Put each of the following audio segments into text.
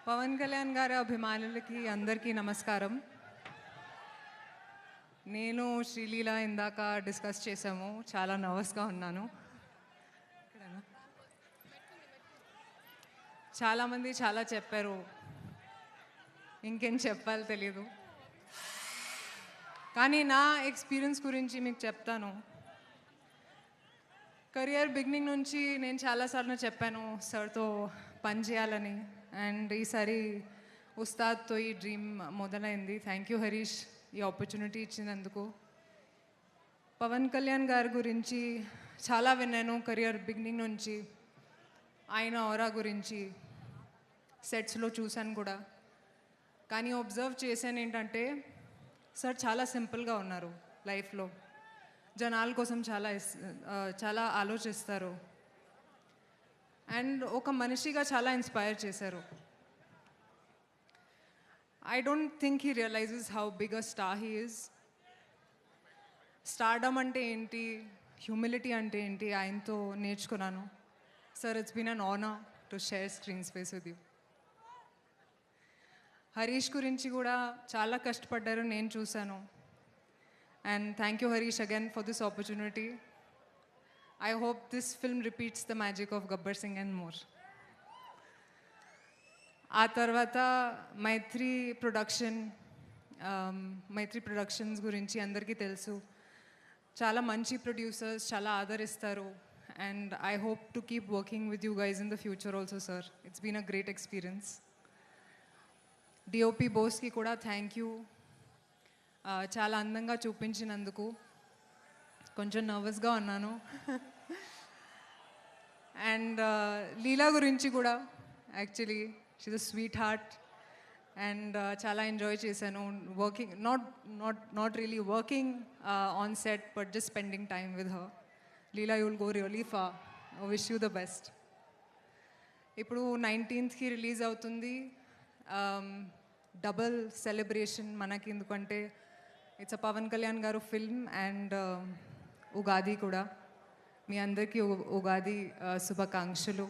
పవన్ కళ్యాణ్ గారి అభిమానులకి అందరికీ నమస్కారం. నేను శ్రీలీల ఇందాక డిస్కస్ చేసాము. చాలా నర్వస్గా ఉన్నాను. చాలామంది చాలా చెప్పారు, ఇంకేం చెప్పాలో తెలీదు. కానీ నా ఎక్స్పీరియన్స్ గురించి మీకు చెప్తాను. కెరియర్ బిగినింగ్ నుంచి నేను చాలాసార్లు చెప్పాను సార్తో పని చేయాలని. అండ్ ఈసారి ఉస్తాద్తో ఈ డ్రీమ్ మొదలైంది. థ్యాంక్ యూ హరీష్, ఈ ఆపర్చునిటీ ఇచ్చినందుకు. పవన్ కళ్యాణ్ గారి గురించి చాలా విన్నాను కెరియర్ బిగినింగ్ నుంచి. ఆయన ఆరా గురించి సెట్స్లో చూశాను కూడా. కానీ అబ్జర్వ్ చేశాను ఏంటంటే సార్ చాలా సింపుల్గా ఉన్నారు లైఫ్లో. జనాల కోసం చాలా ఆలోచిస్తారు. అండ్ ఒక మనిషిగా చాలా ఇన్స్పైర్ చేశారు. I don't think he realizes how big a star he is. Stardom అంటే ఏంటి, హ్యూమిలిటీ అంటే ఏంటి ఆయనతో నేర్చుకున్నాను. Sir, it's been an honour to share screen space with you. Harish గురించి కూడా చాలా కష్టపడ్డారు, నేను చూశాను. And thank you Harish again for this opportunity. I hope this film repeats the magic of Gabbar Singh and more. ఆ తర్వాత మైత్రి productions గురించి అందరికీ తెలుసు. చాలా మంచి ప్రొడ్యూసర్స్, చాలా ఆదరిస్తారు. And I hope to keep working with you guys in the future also sir. It's been a great experience. DOP Boski కూడా థ్యాంక్ యూ. చాలా అందంగా చూపించినందుకు. కొంచెం నర్వస్గా ఉన్నాను. అండ్ లీలా గురించి కూడా actually she's a sweetheart. And చాలా ఎంజాయ్ చేశాను working, not really working on set, but just spending time with her. Leela, you will go really far. I wish you the best. ఇప్పుడు 19th release అవుతుంది. Double celebration మనకి, ఎందుకంటే it's a Pawan Kalyan గారు film and Ugadi కూడా. మీ అందరికీ ఉగాది శుభాకాంక్షలు.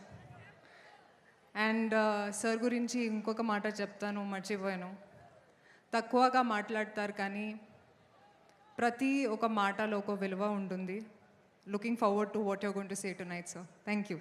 And sir గురించి ఇంకొక మాట చెప్తాను, మర్చిపోయాను. తక్కువగా మాట్లాడతారు కానీ ప్రతి ఒక మాటలో ఒక విలువ ఉంటుంది. Looking forward to what you're going to say tonight sir. Thank you.